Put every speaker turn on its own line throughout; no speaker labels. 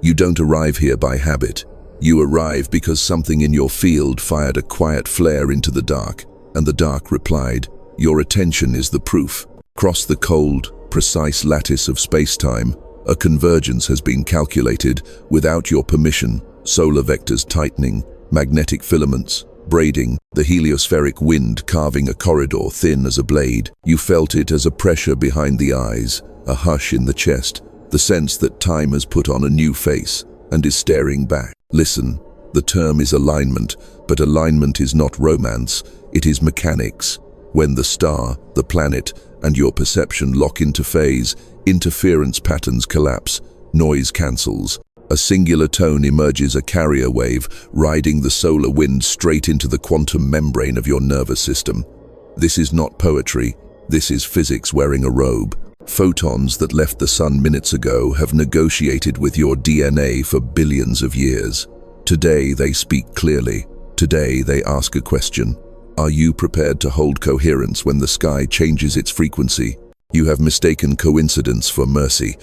You don't arrive here by habit. You arrive because something in your field fired a quiet flare into the dark, and the dark replied, "Your attention is the proof." Across the cold, precise lattice of space-time, a convergence has been calculated without your permission. Solar vectors tightening, magnetic filaments braiding, the heliospheric wind carving a corridor thin as a blade. You felt it as a pressure behind the eyes, a hush in the chest, the sense that time has put on a new face and is staring back. Listen, the term is alignment, but alignment is not romance, it is mechanics. When the star, the planet, and your perception lock into phase, interference patterns collapse, noise cancels. A singular tone emerges, a carrier wave, riding the solar wind straight into the quantum membrane of your nervous system. This is not poetry, this is physics wearing a robe. Photons that left the sun minutes ago have negotiated with your DNA for billions of years. Today they speak clearly. Today they ask a question. Are you prepared to hold coherence when the sky changes its frequency? You have mistaken coincidence for mercy.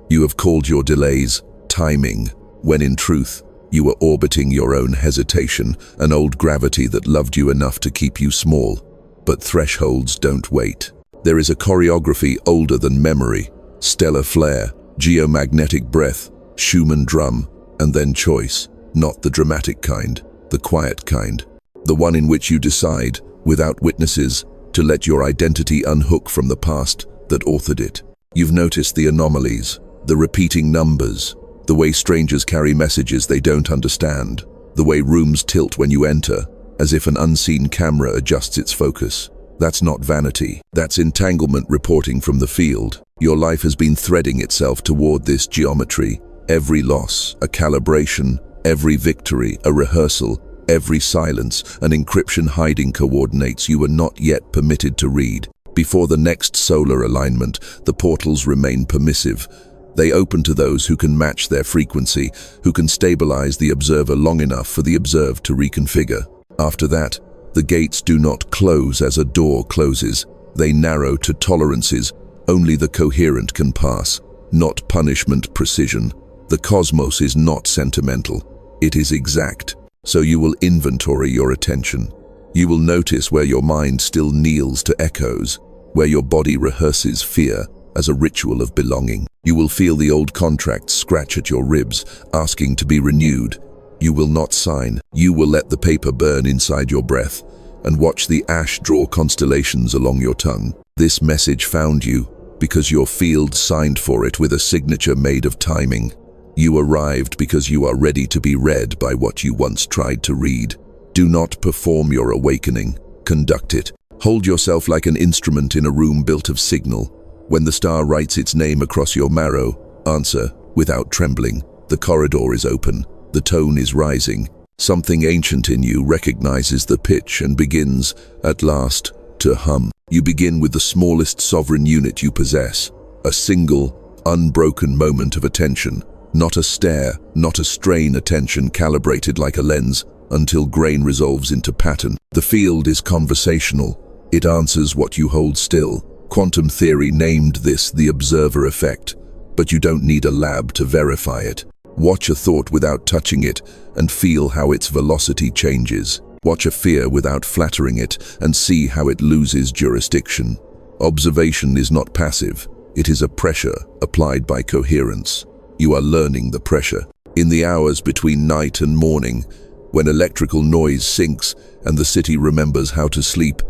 You have called your delays timing, when in truth, you were orbiting your own hesitation, an old gravity that loved you enough to keep you small. But thresholds don't wait. There is a choreography older than memory, stellar flare, geomagnetic breath, Schumann drum, and then choice, not the dramatic kind, the quiet kind, the one in which you decide, without witnesses, to let your identity unhook from the past that authored it. You've noticed the anomalies, the repeating numbers, the way strangers carry messages they don't understand, the way rooms tilt when you enter, as if an unseen camera adjusts its focus. That's not vanity, that's entanglement reporting from the field. Your life has been threading itself toward this geometry. Every loss, a calibration, every victory, a rehearsal, every silence, an encryption hiding coordinates you were not yet permitted to read. Before the next solar alignment, the portals remain permissive. They open to those who can match their frequency, who can stabilize the observer long enough for the observed to reconfigure. After that, the gates do not close as a door closes. They narrow to tolerances only the coherent can pass, not punishment precision. The cosmos is not sentimental, it is exact. So you will inventory your attention. You will notice where your mind still kneels to echoes, where your body rehearses fear as a ritual of belonging. You will feel the old contracts scratch at your ribs, asking to be renewed. You will not sign. You will let the paper burn inside your breath and watch the ash draw constellations along your tongue. This message found you because your field signed for it with a signature made of timing. You arrived because you are ready to be read by what you once tried to read. Do not perform your awakening. Conduct it. Hold yourself like an instrument in a room built of signal. When the star writes its name across your marrow, answer without trembling. The corridor is open. The tone is rising. Something ancient in you recognizes the pitch and begins, at last, to hum. You begin with the smallest sovereign unit you possess, a single, unbroken moment of attention. Not a stare, not a strain, attention calibrated like a lens until grain resolves into pattern. The field is conversational. It answers what you hold still. Quantum theory named this the observer effect, but you don't need a lab to verify it. Watch a thought without touching it and feel how its velocity changes. Watch a fear without flattering it and see how it loses jurisdiction. Observation is not passive. It is a pressure applied by coherence. You are learning the pressure. In the hours between night and morning, when electrical noise sinks and the city remembers how to sleep,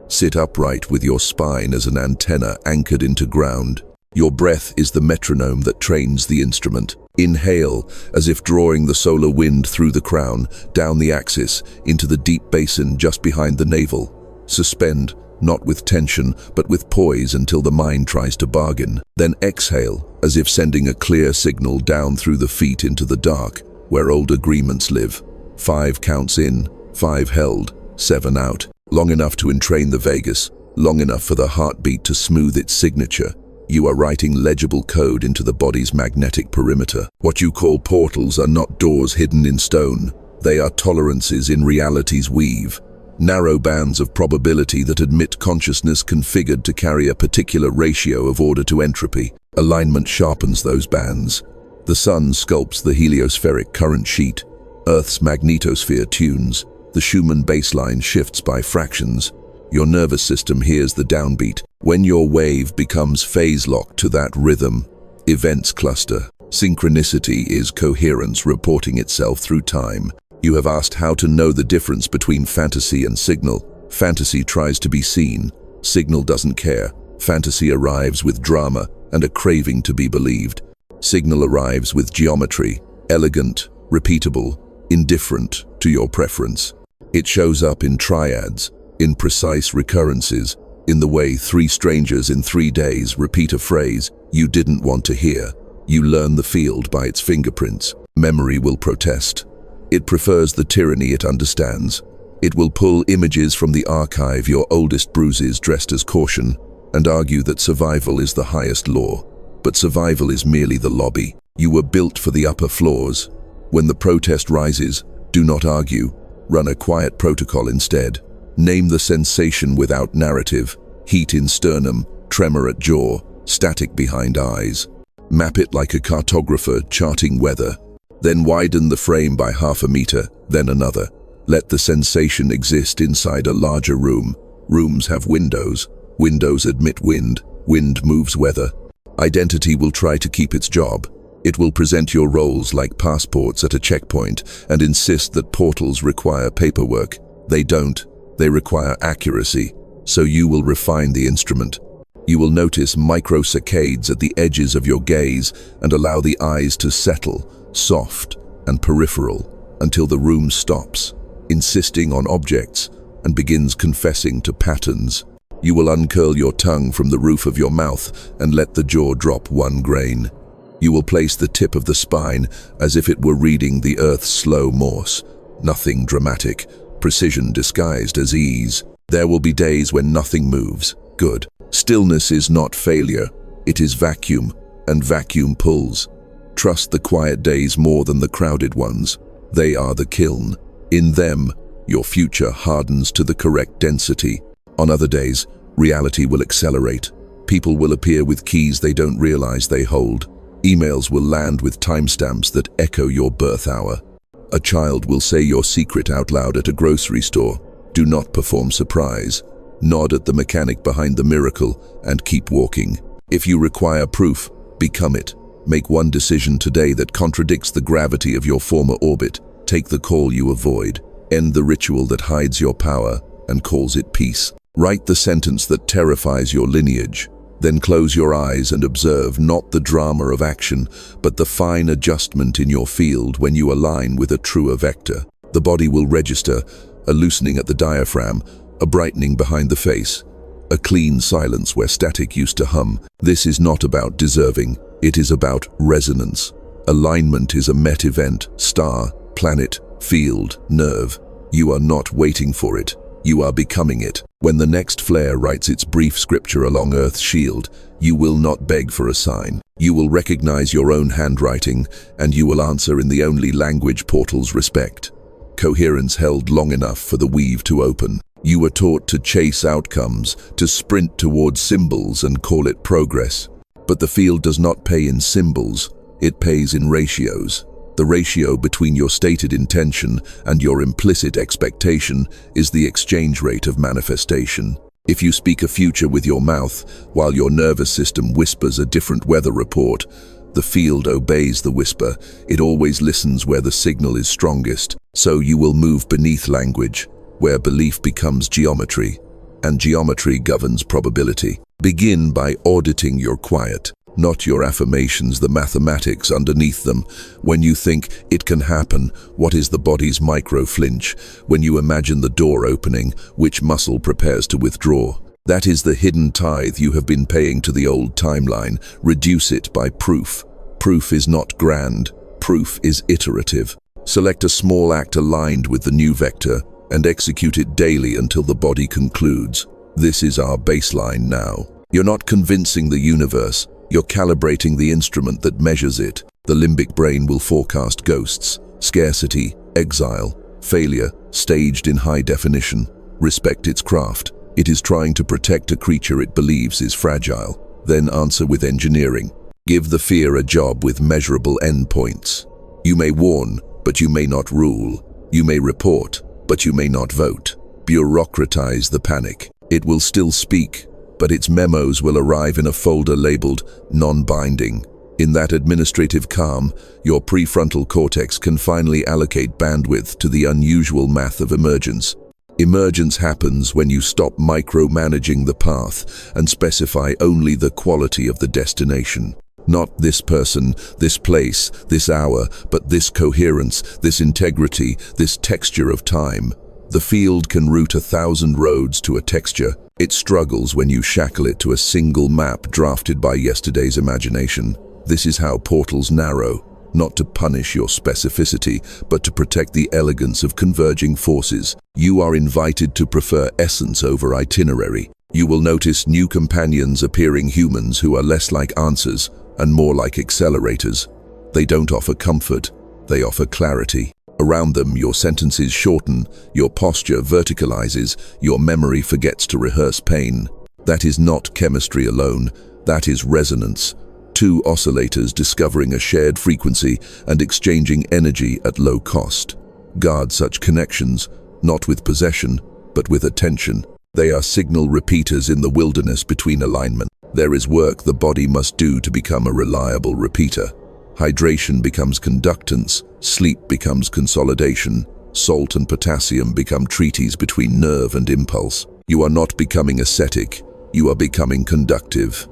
sit upright with your spine as an antenna anchored into ground. Your breath is the metronome that trains the instrument. Inhale, as if drawing the solar wind through the crown, down the axis, into the deep basin just behind the navel. Suspend, not with tension, but with poise until the mind tries to bargain. Then exhale, as if sending a clear signal down through the feet into the dark, where old agreements live. 5 counts in, 5 held, 7 out. Long enough to entrain the vagus, long enough for the heartbeat to smooth its signature. You are writing legible code into the body's magnetic perimeter. What you call portals are not doors hidden in stone. They are tolerances in reality's weave. Narrow bands of probability that admit consciousness configured to carry a particular ratio of order to entropy. Alignment sharpens those bands. The sun sculpts the heliospheric current sheet. Earth's magnetosphere tunes. The Schumann baseline shifts by fractions. Your nervous system hears the downbeat. When your wave becomes phase-locked to that rhythm, events cluster. Synchronicity is coherence reporting itself through time. You have asked how to know the difference between fantasy and signal. Fantasy tries to be seen. Signal doesn't care. Fantasy arrives with drama and a craving to be believed. Signal arrives with geometry, elegant, repeatable, indifferent to your preference. It shows up in triads, in precise recurrences, in the way three strangers in 3 days repeat a phrase you didn't want to hear. You learn the field by its fingerprints. Memory will protest. It prefers the tyranny it understands. It will pull images from the archive, your oldest bruises dressed as caution, and argue that survival is the highest law. But survival is merely the lobby. You were built for the upper floors. When the protest rises, do not argue. Run a quiet protocol instead. Name the sensation without narrative. Heat in sternum, tremor at jaw, static behind eyes. Map it like a cartographer charting weather. Then widen the frame by 1/2 meter, then another. Let the sensation exist inside a larger room. Rooms have windows. Windows admit wind. Wind moves weather. Identity will try to keep its job. It will present your roles like passports at a checkpoint and insist that portals require paperwork. They don't. They require accuracy. So you will refine the instrument. You will notice microsaccades at the edges of your gaze and allow the eyes to settle, soft and peripheral, until the room stops, insisting on objects, and begins confessing to patterns. You will uncurl your tongue from the roof of your mouth and let the jaw drop 1 grain. You will place the tip of the spine as if it were reading the Earth's slow Morse. Nothing dramatic, precision disguised as ease. There will be days when nothing moves. Good. Stillness is not failure. It is vacuum, and vacuum pulls. Trust the quiet days more than the crowded ones. They are the kiln. In them, your future hardens to the correct density. On other days, reality will accelerate. People will appear with keys they don't realize they hold. Emails will land with timestamps that echo your birth hour. A child will say your secret out loud at a grocery store. Do not perform surprise. Nod at the mechanic behind the miracle and keep walking. If you require proof, become it. Make one decision today that contradicts the gravity of your former orbit. Take the call you avoid. End the ritual that hides your power and calls it peace. Write the sentence that terrifies your lineage. Then close your eyes and observe not the drama of action, but the fine adjustment in your field when you align with a truer vector. The body will register a loosening at the diaphragm, a brightening behind the face, a clean silence where static used to hum. This is not about deserving, it is about resonance. Alignment is a met event, star, planet, field, nerve. You are not waiting for it, you are becoming it. When the next flare writes its brief scripture along Earth's shield, you will not beg for a sign. You will recognize your own handwriting, and you will answer in the only language portals respect. Coherence held long enough for the weave to open. You were taught to chase outcomes, to sprint towards symbols and call it progress. But the field does not pay in symbols, it pays in ratios. The ratio between your stated intention and your implicit expectation is the exchange rate of manifestation. If you speak a future with your mouth, while your nervous system whispers a different weather report, the field obeys the whisper. It always listens where the signal is strongest. So you will move beneath language, where belief becomes geometry, and geometry governs probability. Begin by auditing your quiet, not your affirmations, the mathematics underneath them. When you think it can happen, what is the body's micro-flinch? When you imagine the door opening, which muscle prepares to withdraw? That is the hidden tithe you have been paying to the old timeline. Reduce it by proof. Proof is not grand. Proof is iterative. Select a small act aligned with the new vector and execute it daily until the body concludes. This is our baseline now. You're not convincing the universe. You're calibrating the instrument that measures it. The limbic brain will forecast ghosts, scarcity, exile, failure, staged in high definition. Respect its craft. It is trying to protect a creature it believes is fragile. Then answer with engineering. Give the fear a job with measurable endpoints. You may warn, but you may not rule. You may report, but you may not vote. Bureaucratize the panic. It will still speak, but its memos will arrive in a folder labeled non-binding. In that administrative calm, your prefrontal cortex can finally allocate bandwidth to the unusual math of emergence. Emergence happens when you stop micromanaging the path and specify only the quality of the destination. Not this person, this place, this hour, but this coherence, this integrity, this texture of time. The field can route 1,000 roads to a texture. It struggles when you shackle it to a single map drafted by yesterday's imagination. This is how portals narrow, not to punish your specificity, but to protect the elegance of converging forces. You are invited to prefer essence over itinerary. You will notice new companions appearing, humans who are less like answers and more like accelerators. They don't offer comfort, they offer clarity. Around them, your sentences shorten, your posture verticalizes, your memory forgets to rehearse pain. That is not chemistry alone, that is resonance. Two oscillators discovering a shared frequency and exchanging energy at low cost. Guard such connections, not with possession, but with attention. They are signal repeaters in the wilderness between alignment. There is work the body must do to become a reliable repeater. Hydration becomes conductance, sleep becomes consolidation, salt and potassium become treaties between nerve and impulse. You are not becoming ascetic, you are becoming conductive.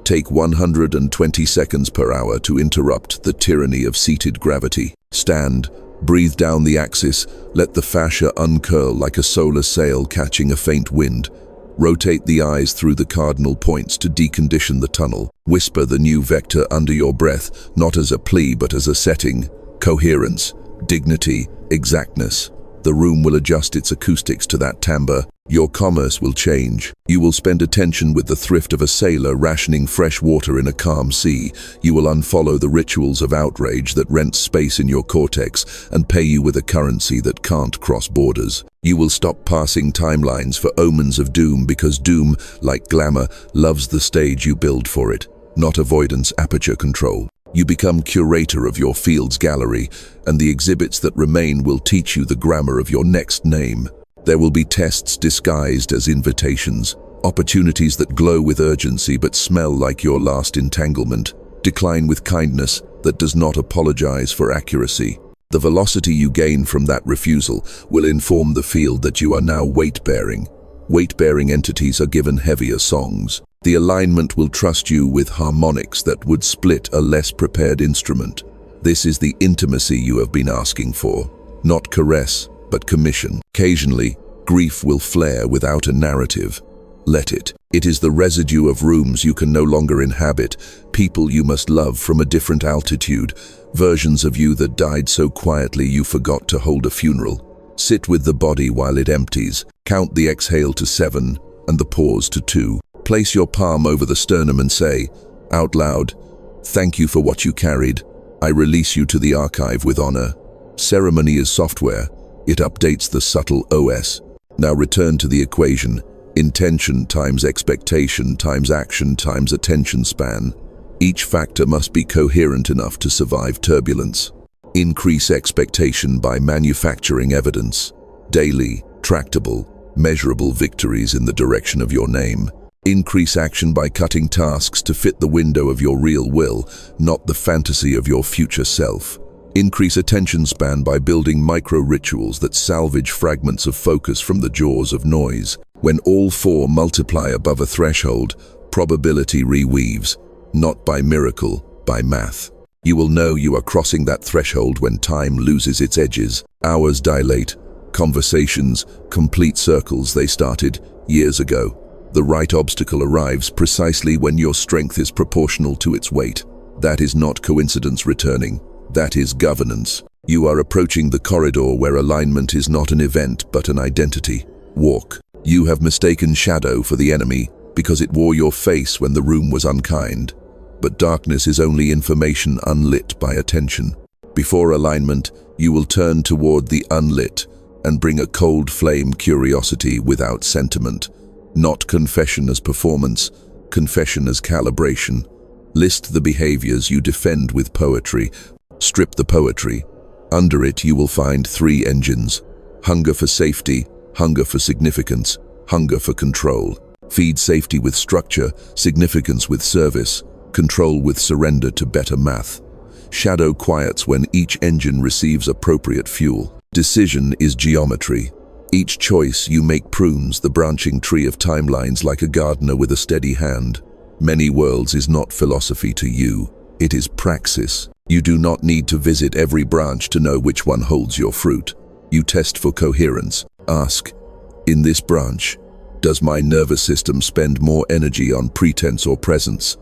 Take 120 seconds per hour to interrupt the tyranny of seated gravity. Stand, breathe down the axis, let the fascia uncurl like a solar sail catching a faint wind. Rotate the eyes through the cardinal points to decondition the tunnel. Whisper the new vector under your breath, not as a plea but as a setting. Coherence, dignity, exactness. The room will adjust its acoustics to that timbre. Your commerce will change. You will spend attention with the thrift of a sailor rationing fresh water in a calm sea. You will unfollow the rituals of outrage that rent space in your cortex and pay you with a currency that can't cross borders. You will stop passing timelines for omens of doom because doom, like glamour, loves the stage you build for it, not avoidance aperture control. You become curator of your field's gallery, and the exhibits that remain will teach you the grammar of your next name. There will be tests disguised as invitations, opportunities that glow with urgency but smell like your last entanglement. Decline with kindness that does not apologize for accuracy. The velocity you gain from that refusal will inform the field that you are now weight-bearing. Weight-bearing entities are given heavier songs. The alignment will trust you with harmonics that would split a less prepared instrument. This is the intimacy you have been asking for, not caress, but commission. Occasionally, grief will flare without a narrative. Let it. It is the residue of rooms you can no longer inhabit, people you must love from a different altitude, versions of you that died so quietly you forgot to hold a funeral. Sit with the body while it empties. Count the exhale to 7 and the pause to 2. Place your palm over the sternum and say, out loud, "Thank you for what you carried. I release you to the archive with honor." Ceremony is software. It updates the subtle OS. Now return to the equation. Intention times expectation times action times attention span. Each factor must be coherent enough to survive turbulence. Increase expectation by manufacturing evidence. Daily, tractable, measurable victories in the direction of your name. Increase action by cutting tasks to fit the window of your real will, not the fantasy of your future self. Increase attention span by building micro-rituals that salvage fragments of focus from the jaws of noise. When all four multiply above a threshold, probability reweaves, not by miracle, by math. You will know you are crossing that threshold when time loses its edges. Hours dilate, conversations complete circles they started years ago. The right obstacle arrives precisely when your strength is proportional to its weight. That is not coincidence returning. That is governance. You are approaching the corridor where alignment is not an event but an identity. Walk. You have mistaken shadow for the enemy because it wore your face when the room was unkind. But darkness is only information unlit by attention. Before alignment, you will turn toward the unlit and bring a cold flame curiosity without sentiment. Not confession as performance, confession as calibration. List the behaviors you defend with poetry. Strip the poetry. Under it you will find 3 engines: hunger for safety, hunger for significance, hunger for control. Feed safety with structure, significance with service, control with surrender to better math. Shadow quiets when each engine receives appropriate fuel. Decision is geometry. Each choice you make prunes the branching tree of timelines like a gardener with a steady hand. Many worlds is not philosophy to you, it is praxis. You do not need to visit every branch to know which one holds your fruit. You test for coherence. Ask, in this branch, does my nervous system spend more energy on pretense or presence?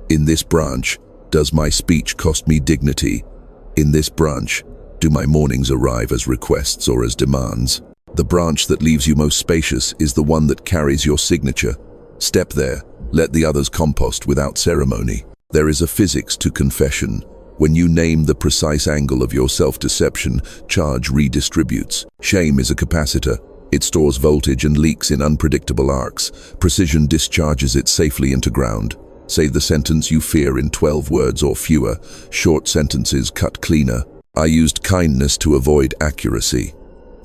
In this branch, does my speech cost me dignity? In this branch, do my mornings arrive as requests or as demands? The branch that leaves you most spacious is the one that carries your signature. Step there, let the others compost without ceremony. There is a physics to confession. When you name the precise angle of your self-deception, charge redistributes. Shame is a capacitor. It stores voltage and leaks in unpredictable arcs. Precision discharges it safely into ground. Say the sentence you fear in 12 words or fewer. Short sentences cut cleaner. I used kindness to avoid accuracy.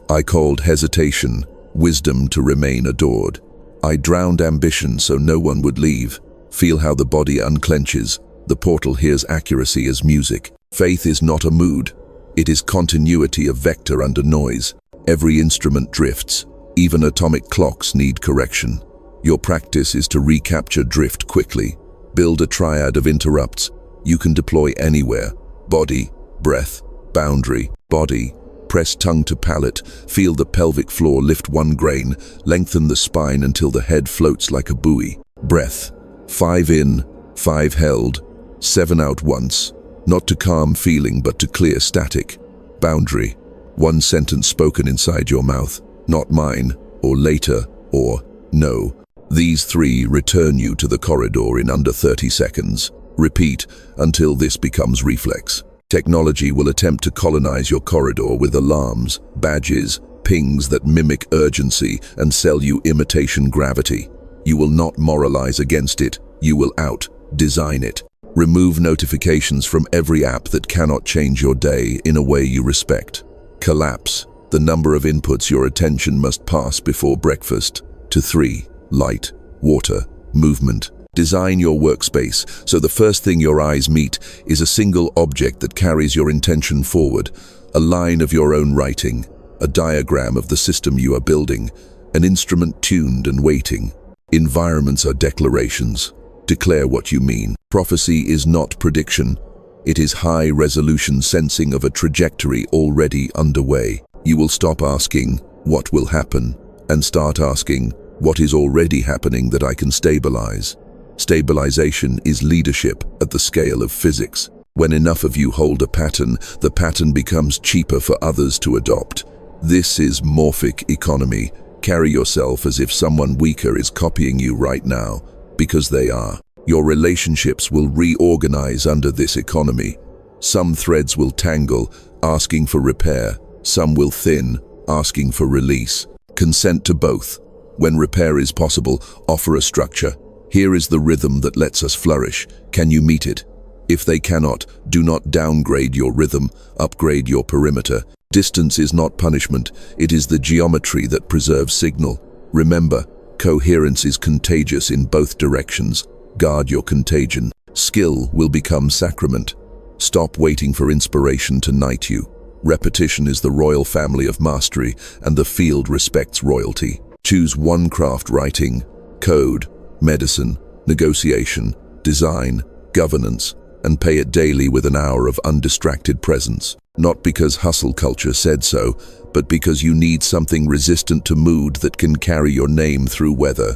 I called hesitation wisdom to remain adored. I drowned ambition so no one would leave. Feel how the body unclenches. The portal hears accuracy as music. Faith is not a mood. It is continuity of vector under noise. Every instrument drifts. Even atomic clocks need correction. Your practice is to recapture drift quickly. Build a triad of interrupts. You can deploy anywhere. Body, breath, boundary, body. Press tongue to palate. Feel the pelvic floor lift 1 grain. Lengthen the spine until the head floats like a buoy. Breath. 5 in, 5 held. 7 out once. Not to calm feeling, but to clear static. Boundary. 1 sentence spoken inside your mouth. Not mine, or later, or no. These 3 return you to the corridor in under 30 seconds. Repeat until this becomes reflex. Technology will attempt to colonize your corridor with alarms, badges, pings that mimic urgency and sell you imitation gravity. You will not moralize against it. You will out-design it. Remove notifications from every app that cannot change your day in a way you respect. Collapse the number of inputs your attention must pass before breakfast to 3. Light, water, movement. Design your workspace so the first thing your eyes meet is a single object that carries your intention forward, a line of your own writing, a diagram of the system you are building, an instrument tuned and waiting. Environments are declarations. Declare what you mean. Prophecy is not prediction. It is high-resolution sensing of a trajectory already underway. You will stop asking, what will happen, and start asking, what is already happening that I can stabilize? Stabilization is leadership at the scale of physics. When enough of you hold a pattern, the pattern becomes cheaper for others to adopt. This is morphic economy. Carry yourself as if someone weaker is copying you right now, because they are. Your relationships will reorganize under this economy. Some threads will tangle, asking for repair. Some will thin, asking for release. Consent to both. When repair is possible, offer a structure. Here is the rhythm that lets us flourish. Can you meet it? If they cannot, do not downgrade your rhythm, upgrade your perimeter. Distance is not punishment, it is the geometry that preserves signal. Remember, coherence is contagious in both directions. Guard your contagion. Skill will become sacrament. Stop waiting for inspiration to knight you. Repetition is the royal family of mastery, and the field respects royalty. Choose one craft: writing, code, medicine, negotiation, design, governance, and pay it daily with an hour of undistracted presence. Not because hustle culture said so, but because you need something resistant to mood that can carry your name through weather.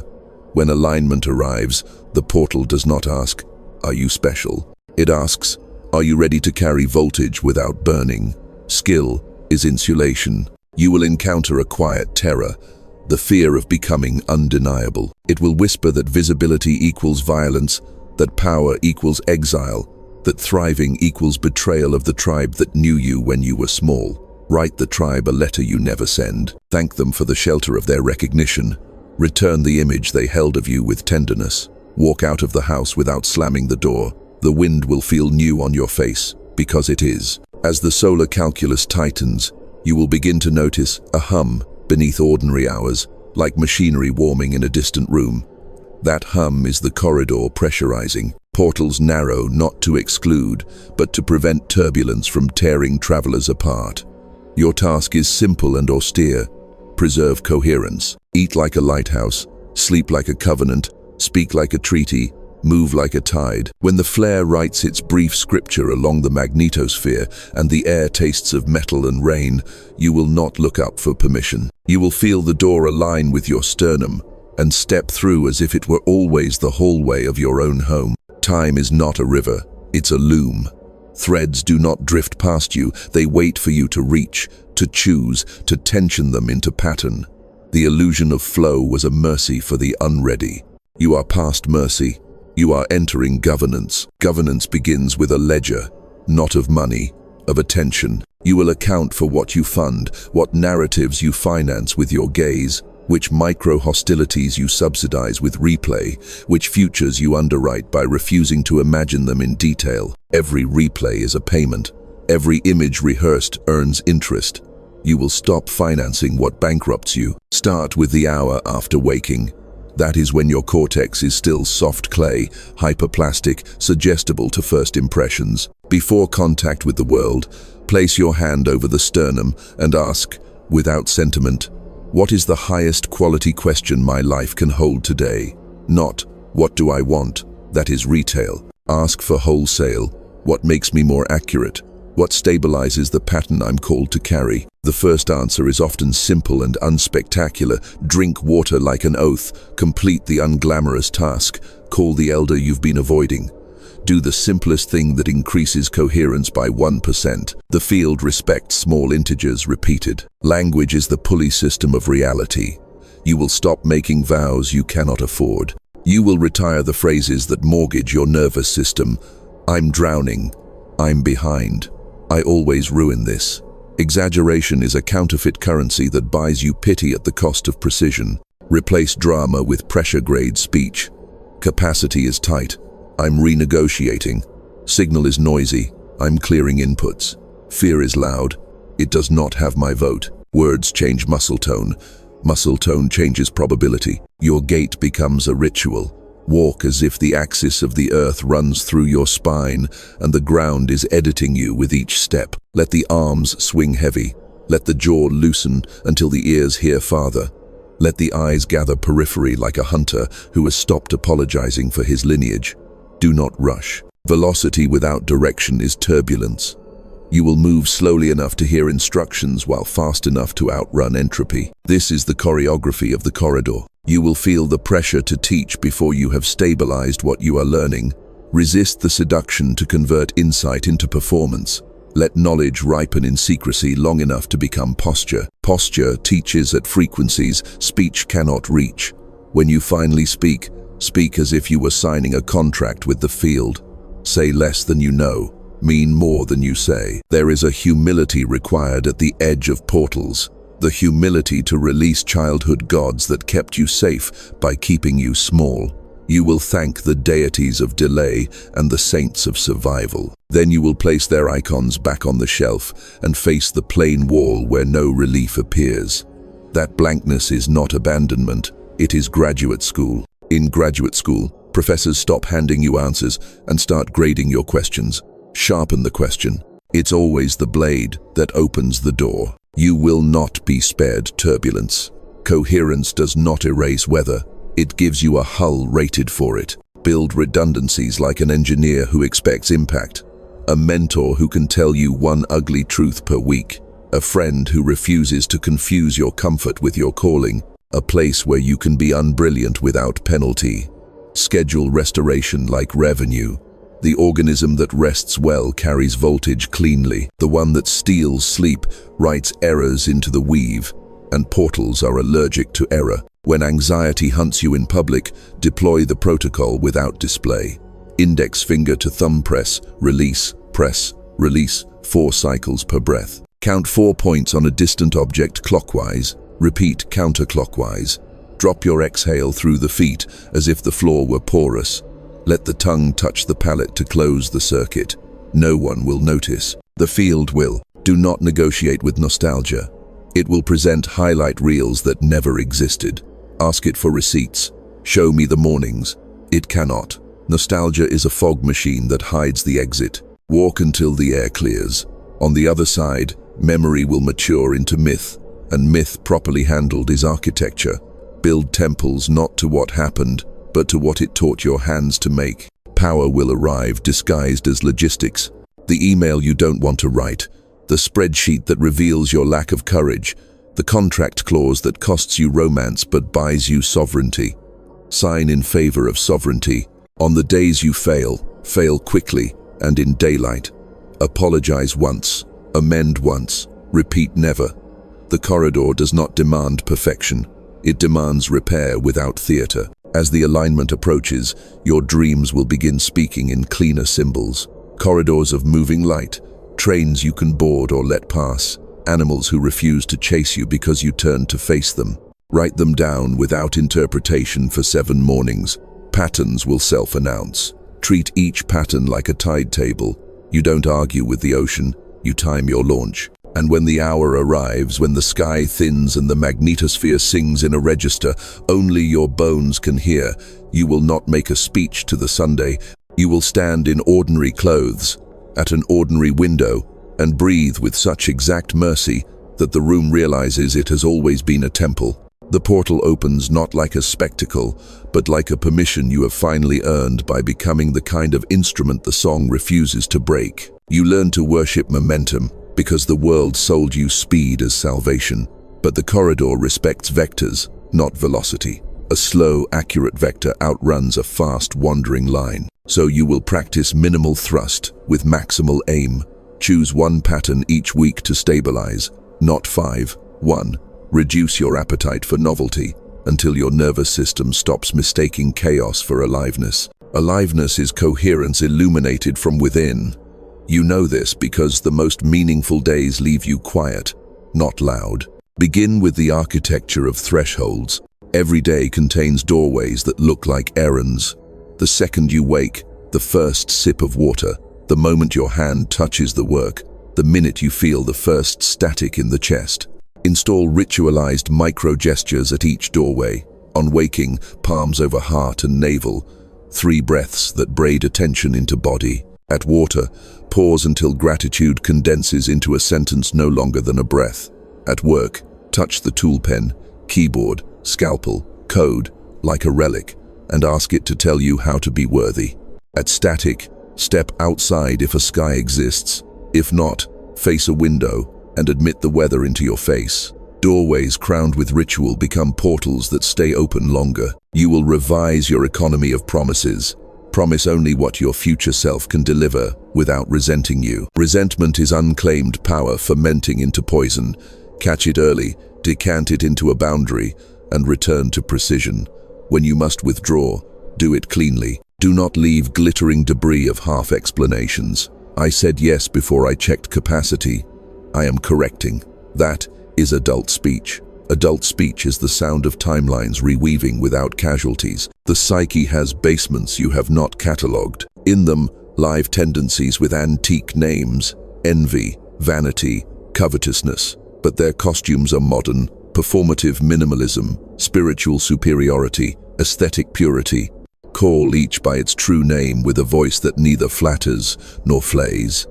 When alignment arrives, the portal does not ask, "Are you special?" It asks, "Are you ready to carry voltage without burning?" Skill is insulation. You will encounter a quiet terror, the fear of becoming undeniable. It will whisper that visibility equals violence, that power equals exile, that thriving equals betrayal of the tribe that knew you when you were small. Write the tribe a letter you never send. Thank them for the shelter of their recognition. Return the image they held of you with tenderness. Walk out of the house without slamming the door. The wind will feel new on your face, because it is. As the solar calculus tightens, you will begin to notice a hum beneath ordinary hours, like machinery warming in a distant room. That hum is the corridor pressurizing. Portals narrow not to exclude, but to prevent turbulence from tearing travelers apart. Your task is simple and austere. Preserve coherence. Eat like a lighthouse, sleep like a covenant, speak like a treaty, move like a tide. When the flare writes its brief scripture along the magnetosphere and the air tastes of metal and rain, you will not look up for permission. You will feel the door align with your sternum and step through as if it were always the hallway of your own home. Time is not a river, it's a loom. Threads do not drift past you, they wait for you to reach, to choose, to tension them into pattern. The illusion of flow was a mercy for the unready. You are past mercy. You are entering governance. Governance begins with a ledger, not of money, of attention. You will account for what you fund, what narratives you finance with your gaze, which micro-hostilities you subsidize with replay, which futures you underwrite by refusing to imagine them in detail. Every replay is a payment. Every image rehearsed earns interest. You will stop financing what bankrupts you. Start with the hour after waking. That is when your cortex is still soft clay, hyperplastic, suggestible to first impressions. Before contact with the world, place your hand over the sternum and ask, without sentiment, what is the highest quality question my life can hold today? Not, what do I want? That is retail. Ask for wholesale. What makes me more accurate? What stabilizes the pattern I'm called to carry? The first answer is often simple and unspectacular. Drink water like an oath. Complete the unglamorous task. Call the elder you've been avoiding. Do the simplest thing that increases coherence by 1%. The field respects small integers repeated. Language is the pulley system of reality. You will stop making vows you cannot afford. You will retire the phrases that mortgage your nervous system. I'm drowning. I'm behind. I always ruin this. Exaggeration is a counterfeit currency that buys you pity at the cost of precision. Replace drama with pressure-grade speech. Capacity is tight. I'm renegotiating. Signal is noisy. I'm clearing inputs. Fear is loud. It does not have my vote. Words change muscle tone. Muscle tone changes probability. Your gait becomes a ritual. Walk as if the axis of the earth runs through your spine and the ground is editing you with each step. Let the arms swing heavy. Let the jaw loosen until the ears hear farther. Let the eyes gather periphery like a hunter who has stopped apologizing for his lineage. Do not rush. Velocity without direction is turbulence. You will move slowly enough to hear instructions while fast enough to outrun entropy. This is the choreography of the corridor. You will feel the pressure to teach before you have stabilized what you are learning. Resist the seduction to convert insight into performance. Let knowledge ripen in secrecy long enough to become posture. Posture teaches at frequencies speech cannot reach. When you finally speak, speak as if you were signing a contract with the field. Say less than you know. Mean more than you say. There is a humility required at the edge of portals. The humility to release childhood gods that kept you safe by keeping you small. You will thank the deities of delay and the saints of survival. Then you will place their icons back on the shelf and face the plain wall where no relief appears. That blankness is not abandonment, it is graduate school. In graduate school, professors stop handing you answers and start grading your questions. Sharpen the question. It's always the blade that opens the door. You will not be spared turbulence. Coherence does not erase weather. It gives you a hull rated for it. Build redundancies like an engineer who expects impact. A mentor who can tell you one ugly truth per week. A friend who refuses to confuse your comfort with your calling. A place where you can be unbrilliant without penalty. Schedule restoration like revenue. The organism that rests well carries voltage cleanly. The one that steals sleep writes errors into the weave, and portals are allergic to error. When anxiety hunts you in public, deploy the protocol without display. Index finger to thumb press, release, 4 cycles per breath. Count 4 points on a distant object clockwise, repeat counterclockwise. Drop your exhale through the feet as if the floor were porous. Let the tongue touch the palate to close the circuit. No one will notice. The field will. Do not negotiate with nostalgia. It will present highlight reels that never existed. Ask it for receipts. Show me the mornings. It cannot. Nostalgia is a fog machine that hides the exit. Walk until the air clears. On the other side, memory will mature into myth, and myth properly handled is architecture. Build temples not to what happened, but to what it taught your hands to make. Power will arrive disguised as logistics. The email you don't want to write, the spreadsheet that reveals your lack of courage, the contract clause that costs you romance but buys you sovereignty. Sign in favor of sovereignty. On the days you fail, fail quickly and in daylight. Apologize once, amend once, repeat never. The corridor does not demand perfection. It demands repair without theater. As the alignment approaches, your dreams will begin speaking in cleaner symbols. Corridors of moving light, trains you can board or let pass, animals who refuse to chase you because you turn to face them. Write them down without interpretation for 7 mornings. Patterns will self-announce. Treat each pattern like a tide table. You don't argue with the ocean, you time your launch. And when the hour arrives, when the sky thins and the magnetosphere sings in a register only your bones can hear, you will not make a speech to the Sunday. You will stand in ordinary clothes, at an ordinary window, and breathe with such exact mercy that the room realizes it has always been a temple. The portal opens not like a spectacle, but like a permission you have finally earned by becoming the kind of instrument the song refuses to break. You learn to worship momentum, because the world sold you speed as salvation. But the corridor respects vectors, not velocity. A slow, accurate vector outruns a fast, wandering line. So you will practice minimal thrust with maximal aim. Choose one pattern each week to stabilize, not 5. 1. Reduce your appetite for novelty until your nervous system stops mistaking chaos for aliveness. Aliveness is coherence illuminated from within. You know this because the most meaningful days leave you quiet, not loud. Begin with the architecture of thresholds. Every day contains doorways that look like errands. The second you wake, the first sip of water, the moment your hand touches the work, the minute you feel the first static in the chest. Install ritualized micro-gestures at each doorway. On waking, palms over heart and navel. 3 breaths that braid attention into body. At water, pause until gratitude condenses into a sentence no longer than a breath. At work, touch the tool pen, keyboard, scalpel, code, like a relic, and ask it to tell you how to be worthy. At static, step outside if a sky exists. If not, face a window and admit the weather into your face. Doorways crowned with ritual become portals that stay open longer. You will revise your economy of promises. Promise only what your future self can deliver without resenting you. Resentment is unclaimed power fermenting into poison. Catch it early, decant it into a boundary, and return to precision. When you must withdraw, do it cleanly. Do not leave glittering debris of half explanations. I said yes before I checked capacity. I am correcting. That is adult speech. Adult speech is the sound of timelines reweaving without casualties. The psyche has basements you have not catalogued. In them, live tendencies with antique names, envy, vanity, covetousness. But their costumes are modern, performative minimalism, spiritual superiority, aesthetic purity. Call each by its true name with a voice that neither flatters nor flays.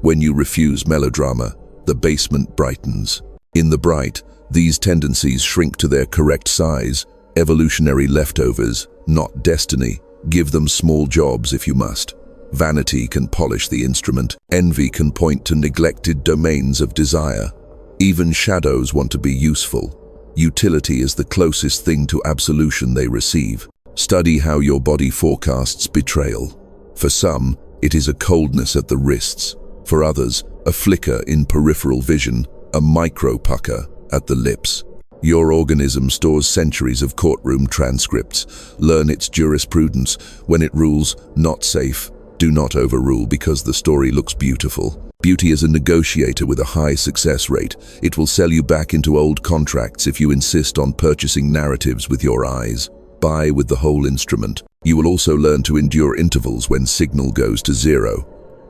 When you refuse melodrama, the basement brightens. In the bright, these tendencies shrink to their correct size, evolutionary leftovers, not destiny. Give them small jobs if you must. Vanity can polish the instrument. Envy can point to neglected domains of desire. Even shadows want to be useful. Utility is the closest thing to absolution they receive. Study how your body forecasts betrayal. For some, it is a coldness at the wrists. For others, a flicker in peripheral vision, a micro-pucker at the lips. Your organism stores centuries of courtroom transcripts. Learn its jurisprudence. When it rules, not safe, do not overrule because the story looks beautiful. Beauty is a negotiator with a high success rate. It will sell you back into old contracts if you insist on purchasing narratives with your eyes. Buy with the whole instrument. You will also learn to endure intervals when signal goes to zero.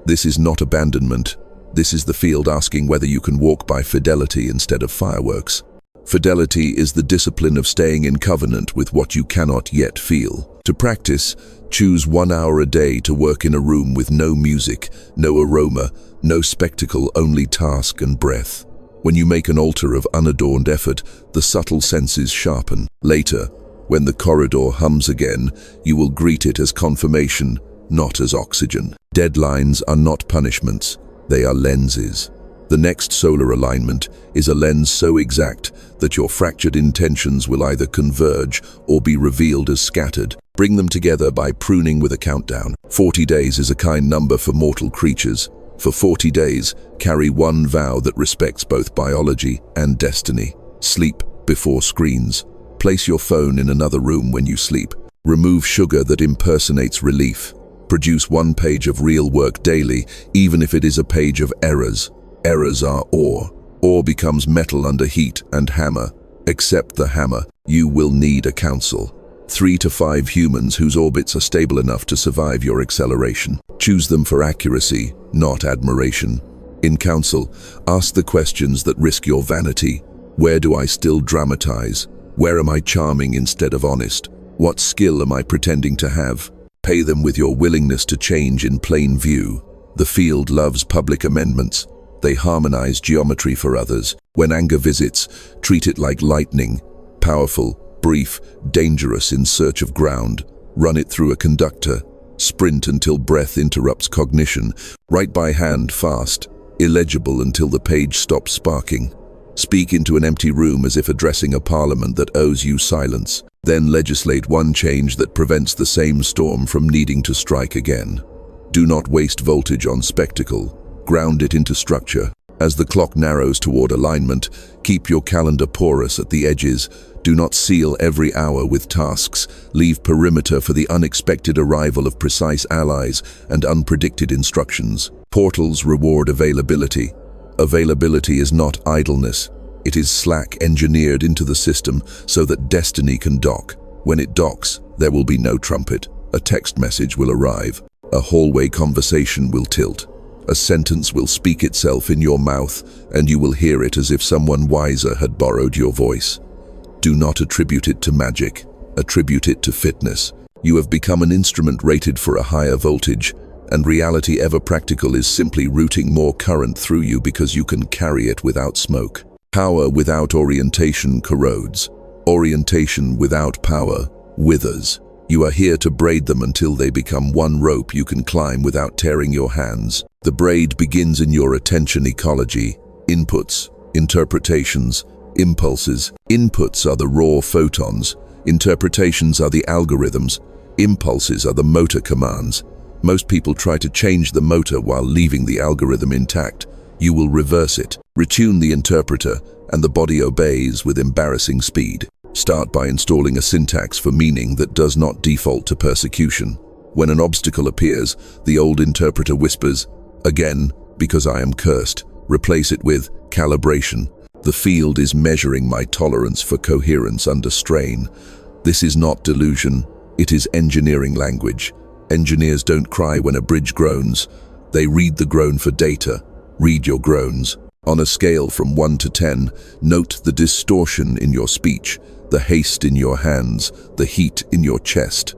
This is not abandonment. This is the field asking whether you can walk by fidelity instead of fireworks. Fidelity is the discipline of staying in covenant with what you cannot yet feel. To practice, choose 1 hour a day to work in a room with no music, no aroma, no spectacle, only task and breath. When you make an altar of unadorned effort, the subtle senses sharpen. Later, when the corridor hums again, you will greet it as confirmation, not as oxygen. Deadlines are not punishments, they are lenses. The next solar alignment is a lens so exact that your fractured intentions will either converge or be revealed as scattered. Bring them together by pruning with a countdown. 40 days is a kind number for mortal creatures. For 40 days, carry one vow that respects both biology and destiny. Sleep before screens. Place your phone in another room when you sleep. Remove sugar that impersonates relief. Produce 1 page of real work daily, even if it is a page of errors. Errors are ore. Ore becomes metal under heat and hammer. Accept the hammer. You will need a council. 3 to 5 humans whose orbits are stable enough to survive your acceleration. Choose them for accuracy, not admiration. In council, ask the questions that risk your vanity. Where do I still dramatize? Where am I charming instead of honest? What skill am I pretending to have? Pay them with your willingness to change in plain view. The field loves public amendments. They harmonize geometry for others. When anger visits, treat it like lightning. Powerful, brief, dangerous in search of ground. Run it through a conductor. Sprint until breath interrupts cognition. Write by hand fast. Illegible until the page stops sparking. Speak into an empty room as if addressing a parliament that owes you silence. Then legislate one change that prevents the same storm from needing to strike again. Do not waste voltage on spectacle. Ground it into structure. As the clock narrows toward alignment, keep your calendar porous at the edges. Do not seal every hour with tasks. Leave perimeter for the unexpected arrival of precise allies and unpredicted instructions. Portals reward availability. Availability is not idleness. It is slack engineered into the system so that destiny can dock. When it docks, there will be no trumpet. A text message will arrive. A hallway conversation will tilt. A sentence will speak itself in your mouth, and you will hear it as if someone wiser had borrowed your voice. Do not attribute it to magic. Attribute it to fitness. You have become an instrument rated for a higher voltage, and reality ever practical is simply routing more current through you because you can carry it without smoke. Power without orientation corrodes. Orientation without power withers. You are here to braid them until they become one rope you can climb without tearing your hands. The braid begins in your attention ecology. Inputs, interpretations, impulses. Inputs are the raw photons. Interpretations are the algorithms. Impulses are the motor commands. Most people try to change the motor while leaving the algorithm intact. You will reverse it. Retune the interpreter, and the body obeys with embarrassing speed. Start by installing a syntax for meaning that does not default to persecution. When an obstacle appears, the old interpreter whispers, "Again, because I am cursed." Replace it with calibration. The field is measuring my tolerance for coherence under strain. This is not delusion, it is engineering language. Engineers don't cry when a bridge groans. They read the groan for data. Read your groans. On a scale from 1 to 10, note the distortion in your speech, the haste in your hands, the heat in your chest.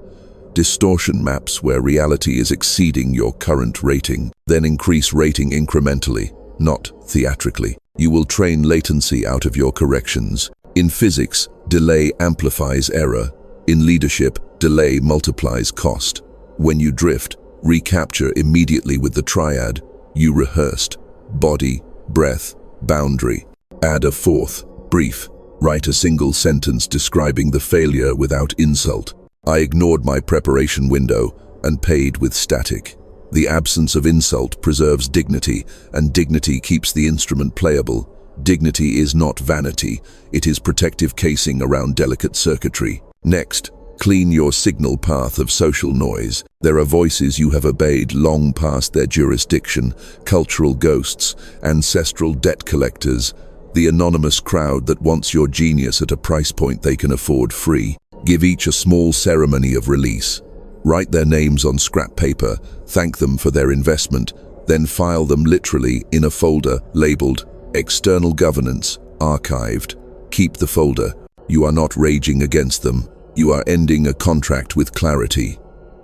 Distortion maps where reality is exceeding your current rating. Then increase rating incrementally, not theatrically. You will train latency out of your corrections. In physics, delay amplifies error. In leadership, delay multiplies cost. When you drift, recapture immediately with the triad you rehearsed: body, breath, boundary. Add a fourth: brief. Write a single sentence describing the failure without insult. I ignored my preparation window and paid with static. The absence of insult preserves dignity, and dignity keeps the instrument playable. Dignity is not vanity, it is protective casing around delicate circuitry. Next, clean your signal path of social noise. There are voices you have obeyed long past their jurisdiction, cultural ghosts, ancestral debt collectors, the anonymous crowd that wants your genius at a price point they can afford free. Give each a small ceremony of release. Write their names on scrap paper, thank them for their investment, then file them literally in a folder labeled External Governance, Archived. Keep the folder. You are not raging against them. You are ending a contract with clarity.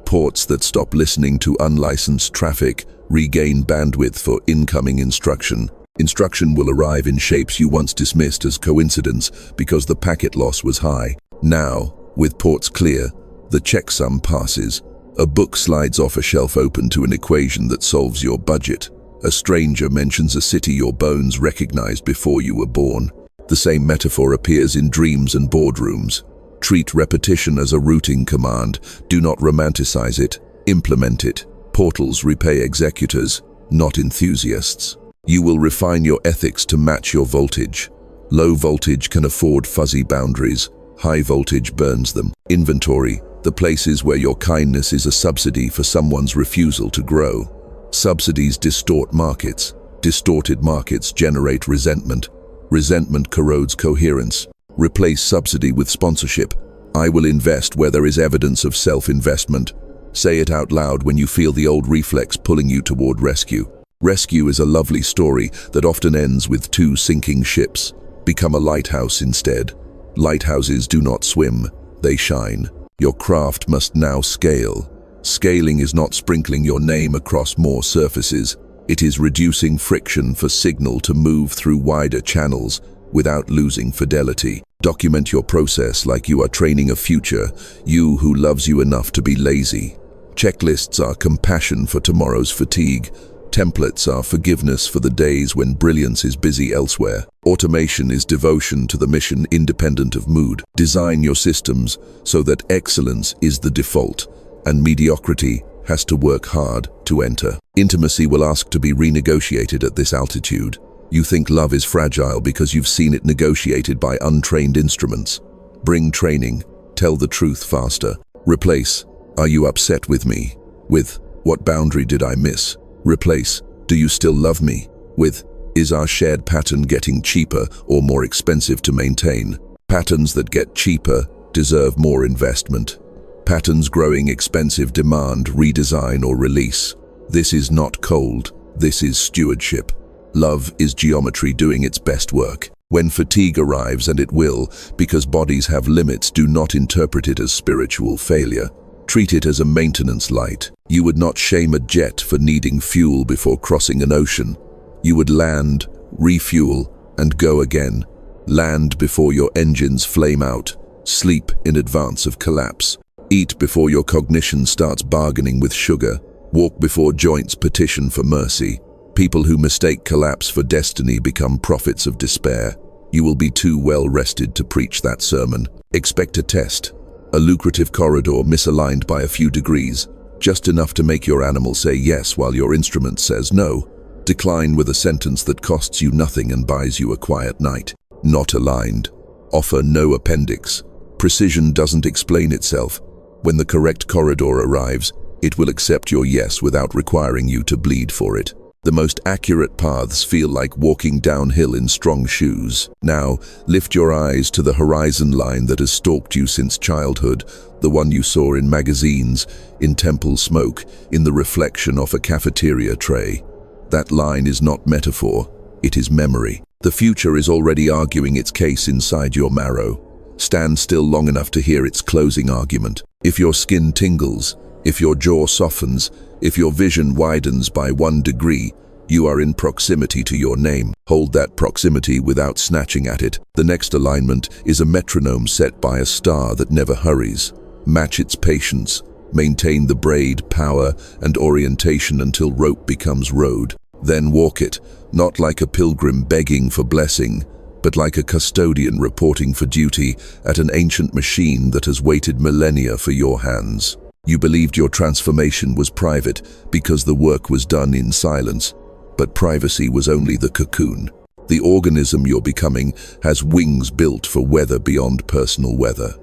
Ports that stop listening to unlicensed traffic regain bandwidth for incoming instruction. Instruction will arrive in shapes you once dismissed as coincidence because the packet loss was high. Now, with ports clear, the checksum passes. A book slides off a shelf open to an equation that solves your budget. A stranger mentions a city your bones recognized before you were born. The same metaphor appears in dreams and boardrooms. Treat repetition as a routing command. Do not romanticize it. Implement it. Portals repay executors, not enthusiasts. You will refine your ethics to match your voltage. Low voltage can afford fuzzy boundaries. High voltage burns them. Inventory, the places where your kindness is a subsidy for someone's refusal to grow. Subsidies distort markets. Distorted markets generate resentment. Resentment corrodes coherence. Replace subsidy with sponsorship. I will invest where there is evidence of self-investment. Say it out loud when you feel the old reflex pulling you toward rescue. Rescue is a lovely story that often ends with two sinking ships. Become a lighthouse instead. Lighthouses do not swim, they shine. Your craft must now scale. Scaling is not sprinkling your name across more surfaces. It is reducing friction for signal to move through wider channels without losing fidelity. Document your process like you are training a future, you who loves you enough to be lazy. Checklists are compassion for tomorrow's fatigue. Templates are forgiveness for the days when brilliance is busy elsewhere. Automation is devotion to the mission independent of mood. Design your systems so that excellence is the default, and mediocrity has to work hard to enter. Intimacy will ask to be renegotiated at this altitude. You think love is fragile because you've seen it negotiated by untrained instruments. Bring training. Tell the truth faster. Replace, "Are you upset with me?" with, "What boundary did I miss?" Replace, "Do you still love me?" with, "Is our shared pattern getting cheaper or more expensive to maintain?" Patterns that get cheaper deserve more investment. Patterns growing expensive demand redesign or release. This is not cold, this is stewardship. Love is geometry doing its best work. When fatigue arrives, and it will, because bodies have limits, do not interpret it as spiritual failure. Treat it as a maintenance light. You would not shame a jet for needing fuel before crossing an ocean. You would land, refuel, and go again. Land before your engines flame out. Sleep in advance of collapse. Eat before your cognition starts bargaining with sugar. Walk before joints petition for mercy. People who mistake collapse for destiny become prophets of despair. You will be too well rested to preach that sermon. Expect a test. A lucrative corridor misaligned by a few degrees, just enough to make your animal say yes while your instrument says no. Decline with a sentence that costs you nothing and buys you a quiet night. Not aligned. Offer no appendix. Precision doesn't explain itself. When the correct corridor arrives, it will accept your yes without requiring you to bleed for it. The most accurate paths feel like walking downhill in strong shoes. Now, lift your eyes to the horizon line that has stalked you since childhood, the one you saw in magazines, in temple smoke, in the reflection of a cafeteria tray. That line is not metaphor, it is memory. The future is already arguing its case inside your marrow. Stand still long enough to hear its closing argument. If your skin tingles, if your jaw softens, if your vision widens by 1 degree, you are in proximity to your name. Hold that proximity without snatching at it. The next alignment is a metronome set by a star that never hurries. Match its patience. Maintain the braid, power, and orientation until rope becomes road. Then walk it, not like a pilgrim begging for blessing, but like a custodian reporting for duty at an ancient machine that has waited millennia for your hands. You believed your transformation was private because the work was done in silence, but privacy was only the cocoon. The organism you're becoming has wings built for weather beyond personal weather.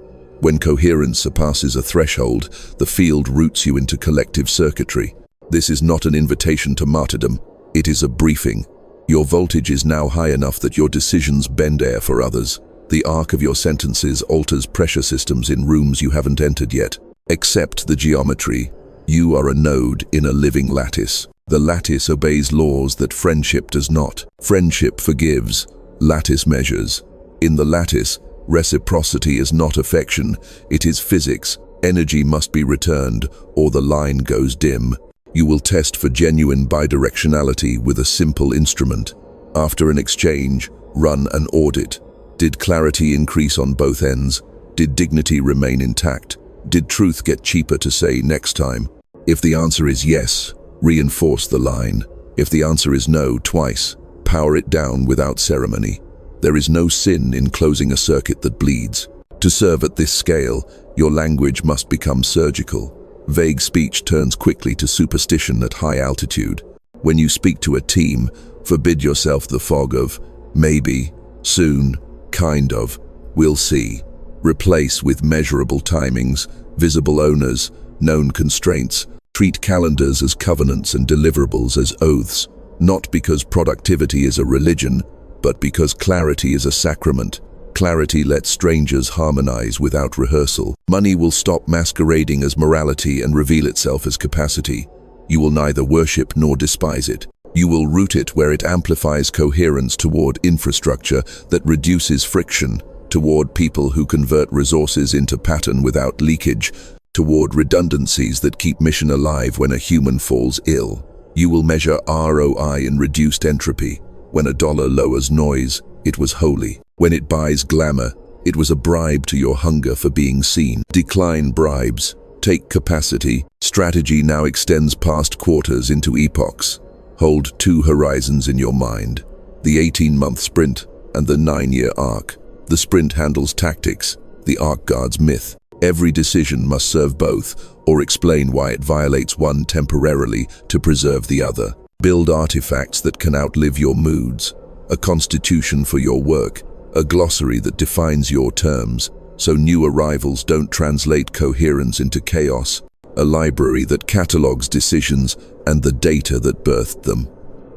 When coherence surpasses a threshold, the field roots you into collective circuitry. This is not an invitation to martyrdom, it is a briefing. Your voltage is now high enough that your decisions bend air for others. The arc of your sentences alters pressure systems in rooms you haven't entered yet. Accept the geometry. You are a node in a living lattice. The lattice obeys laws that friendship does not. Friendship forgives. Lattice measures. In the lattice, reciprocity is not affection, it is physics. Energy must be returned, or the line goes dim. You will test for genuine bidirectionality with a simple instrument. After an exchange, run an audit. Did clarity increase on both ends? Did dignity remain intact? Did truth get cheaper to say next time? If the answer is yes, reinforce the line. If the answer is no, twice. Power it down without ceremony. There is no sin in closing a circuit that bleeds. To serve at this scale, your language must become surgical. Vague speech turns quickly to superstition at high altitude. When you speak to a team, forbid yourself the fog of maybe, soon, kind of, we'll see. Replace with measurable timings, visible owners, known constraints. Treat calendars as covenants and deliverables as oaths, not because productivity is a religion, but because clarity is a sacrament. Clarity lets strangers harmonize without rehearsal. Money will stop masquerading as morality and reveal itself as capacity. You will neither worship nor despise it. You will root it where it amplifies coherence toward infrastructure that reduces friction, toward people who convert resources into pattern without leakage, toward redundancies that keep mission alive when a human falls ill. You will measure ROI in reduced entropy. When a dollar lowers noise, it was holy. When it buys glamour, it was a bribe to your hunger for being seen. Decline bribes. Take capacity. Strategy now extends past quarters into epochs. Hold two horizons in your mind. The 18-month sprint and the 9-year arc. The sprint handles tactics. The arc guards myth. Every decision must serve both, or explain why it violates one temporarily to preserve the other. Build artifacts that can outlive your moods. A constitution for your work. A glossary that defines your terms, so new arrivals don't translate coherence into chaos. A library that catalogs decisions and the data that birthed them.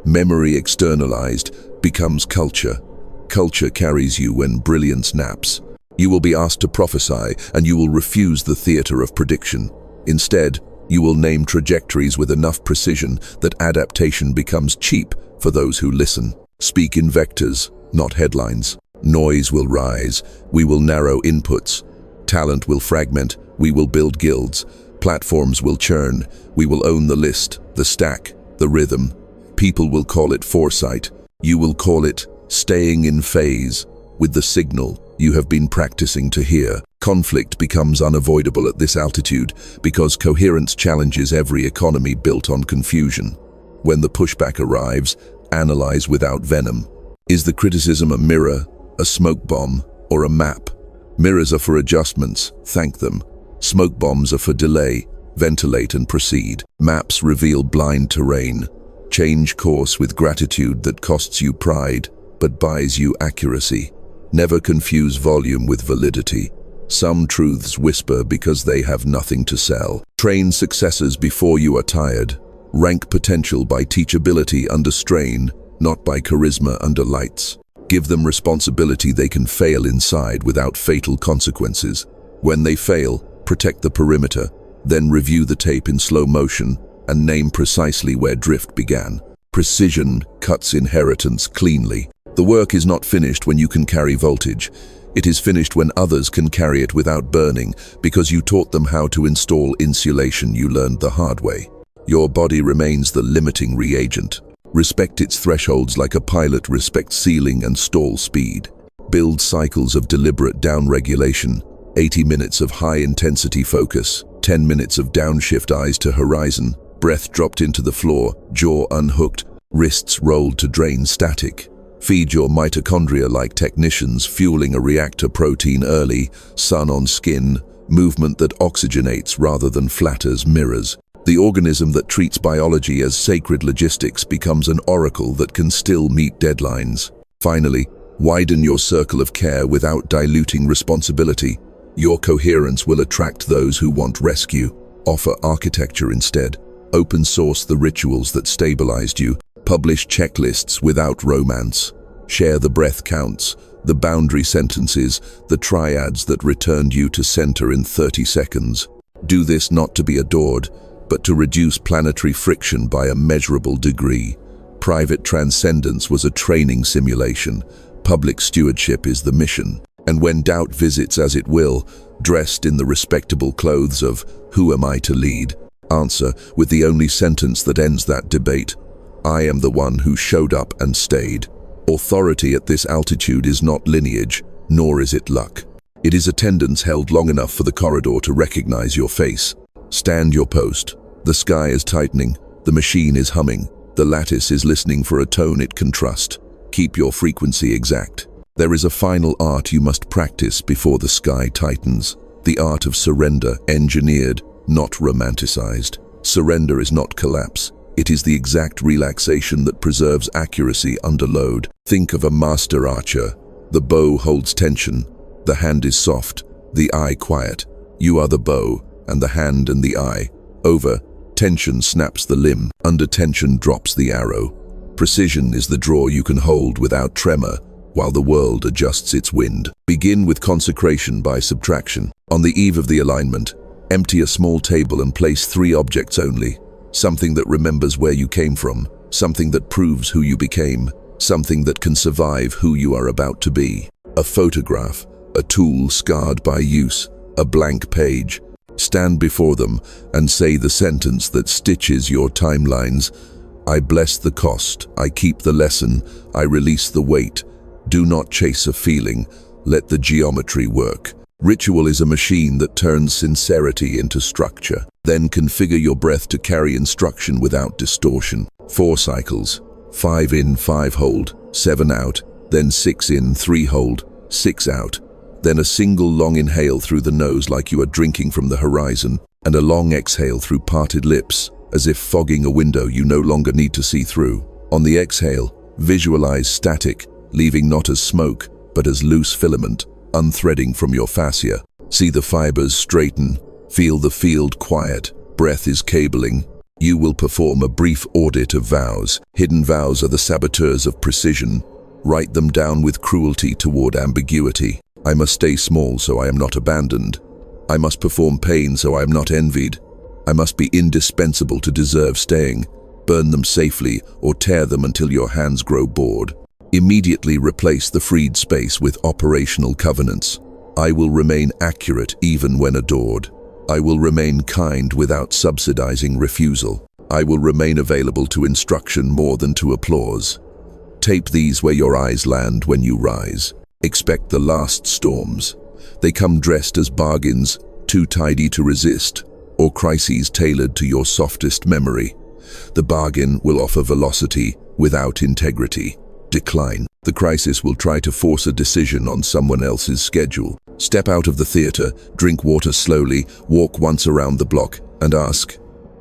Memory externalized becomes culture. Culture carries you when brilliance naps. You will be asked to prophesy, and you will refuse the theater of prediction. Instead, you will name trajectories with enough precision that adaptation becomes cheap for those who listen. Speak in vectors, not headlines. Noise will rise. We will narrow inputs. Talent will fragment. We will build guilds. Platforms will churn. We will own the list, the stack, the rhythm. People will call it foresight. You will call it staying in phase with the signal you have been practicing to hear. Conflict becomes unavoidable at this altitude because coherence challenges every economy built on confusion. When the pushback arrives, analyze without venom. Is the criticism a mirror, a smoke bomb, or a map? Mirrors are for adjustments, thank them. Smoke bombs are for delay, ventilate and proceed. Maps reveal blind terrain. Change course with gratitude that costs you pride, but buys you accuracy. Never confuse volume with validity. Some truths whisper because they have nothing to sell. Train successors before you are tired. Rank potential by teachability under strain, not by charisma under lights. Give them responsibility they can fail inside without fatal consequences. When they fail, protect the perimeter, then review the tape in slow motion and name precisely where drift began. Precision cuts inheritance cleanly. The work is not finished when you can carry voltage. It is finished when others can carry it without burning, because you taught them how to install insulation you learned the hard way. Your body remains the limiting reagent. Respect its thresholds like a pilot respects ceiling and stall speed. Build cycles of deliberate downregulation, 80 minutes of high-intensity focus, 10 minutes of downshift eyes to horizon, breath dropped into the floor, jaw unhooked, wrists rolled to drain static. Feed your mitochondria like technicians fueling a reactor protein early, sun on skin, movement that oxygenates rather than flatters mirrors. The organism that treats biology as sacred logistics becomes an oracle that can still meet deadlines. Finally, widen your circle of care without diluting responsibility. Your coherence will attract those who want rescue. Offer architecture instead. Open source the rituals that stabilized you. Publish checklists without romance. Share the breath counts, the boundary sentences, the triads that returned you to center in 30 seconds. Do this not to be adored, but to reduce planetary friction by a measurable degree. Private transcendence was a training simulation. Public stewardship is the mission. And when doubt visits as it will, dressed in the respectable clothes of "Who am I to lead?" answer with the only sentence that ends that debate: "I am the one who showed up and stayed." Authority at this altitude is not lineage, nor is it luck. It is attendance held long enough for the corridor to recognize your face. Stand your post. The sky is tightening. The machine is humming. The lattice is listening for a tone it can trust. Keep your frequency exact. There is a final art you must practice before the sky tightens. The art of surrender, engineered, not romanticized. Surrender is not collapse. It is the exact relaxation that preserves accuracy under load. Think of a master archer. The bow holds tension. The hand is soft, the eye quiet. You are the bow, and the hand and the eye. Over, tension snaps the limb. Under tension drops the arrow. Precision is the draw you can hold without tremor, while the world adjusts its wind. Begin with consecration by subtraction. On the eve of the alignment, empty a small table and place 3 objects only. Something that remembers where you came from, something that proves who you became, something that can survive who you are about to be. A photograph, a tool scarred by use, a blank page. Stand before them and say the sentence that stitches your timelines. I bless the cost, I keep the lesson, I release the weight. Do not chase a feeling, let the geometry work. Ritual is a machine that turns sincerity into structure. Then configure your breath to carry instruction without distortion. 4 cycles, 5 in, 5 hold, 7 out, then 6 in, 3 hold, 6 out. Then a single long inhale through the nose like you are drinking from the horizon, and a long exhale through parted lips, as if fogging a window you no longer need to see through. On the exhale, visualize static, leaving not as smoke, but as loose filament, unthreading from your fascia. See the fibers straighten, feel the field quiet, breath is cabling. You will perform a brief audit of vows. Hidden vows are the saboteurs of precision. Write them down with cruelty toward ambiguity. I must stay small so I am not abandoned. I must perform pain so I am not envied. I must be indispensable to deserve staying. Burn them safely or tear them until your hands grow bored. Immediately replace the freed space with operational covenants. I will remain accurate even when adored. I will remain kind without subsidizing refusal. I will remain available to instruction more than to applause. Tape these where your eyes land when you rise. Expect the last storms. They come dressed as bargains, too tidy to resist, or crises tailored to your softest memory. The bargain will offer velocity without integrity. Decline. The crisis will try to force a decision on someone else's schedule. Step out of the theater, drink water slowly, walk once around the block, and ask,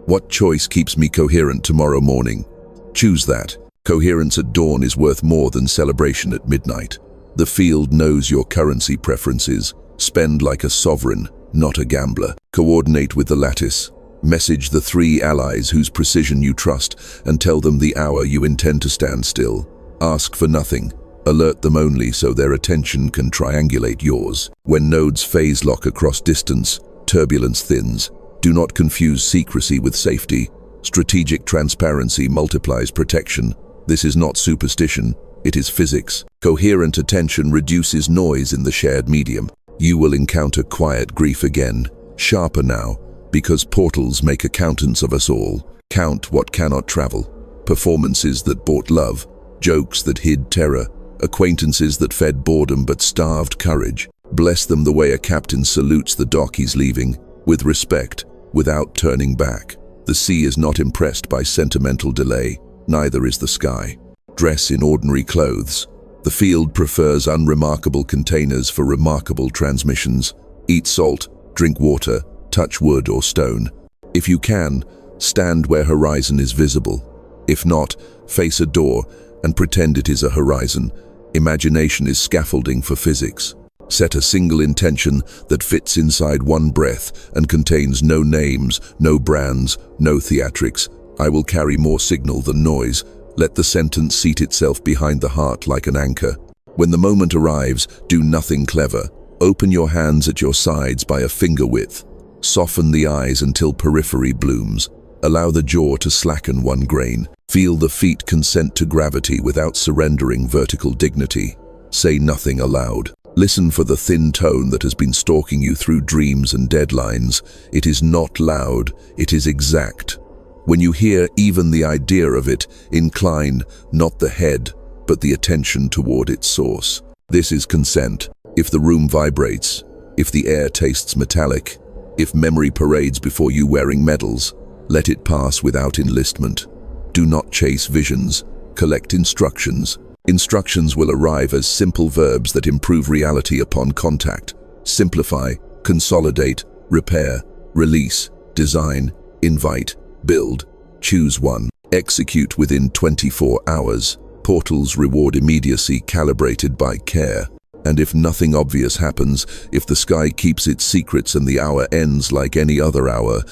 what choice keeps me coherent tomorrow morning? Choose that. Coherence at dawn is worth more than celebration at midnight. The field knows your currency preferences. Spend like a sovereign, not a gambler. Coordinate with the lattice. Message the 3 allies whose precision you trust and tell them the hour you intend to stand still. Ask for nothing. Alert them only so their attention can triangulate yours. When nodes phase lock across distance, turbulence thins. Do not confuse secrecy with safety. Strategic transparency multiplies protection. This is not superstition, it is physics. Coherent attention reduces noise in the shared medium. You will encounter quiet grief again, sharper now, because portals make accountants of us all. Count what cannot travel. Performances that bought love, jokes that hid terror, acquaintances that fed boredom but starved courage. Bless them the way a captain salutes the dock he's leaving, with respect, without turning back. The sea is not impressed by sentimental delay, neither is the sky. Dress in ordinary clothes. The field prefers unremarkable containers for remarkable transmissions. Eat salt, drink water, touch wood or stone. If you can, stand where horizon is visible. If not, face a door and pretend it is a horizon. Imagination is scaffolding for physics. Set a single intention that fits inside one breath and contains no names, no brands, no theatrics. I will carry more signal than noise. Let the sentence seat itself behind the heart like an anchor. When the moment arrives, do nothing clever. Open your hands at your sides by a finger width. Soften the eyes until periphery blooms. Allow the jaw to slacken 1 grain. Feel the feet consent to gravity without surrendering vertical dignity. Say nothing aloud. Listen for the thin tone that has been stalking you through dreams and deadlines. It is not loud, it is exact. When you hear even the idea of it, incline not the head, but the attention toward its source. This is consent. If the room vibrates, if the air tastes metallic, if memory parades before you wearing medals, let it pass without enlistment. Do not chase visions, collect instructions. Instructions will arrive as simple verbs that improve reality upon contact. Simplify, consolidate, repair, release, design, invite, build. Choose one. Execute within 24 hours. Portals reward immediacy calibrated by care. And if nothing obvious happens, if the sky keeps its secrets and the hour ends like any other hour,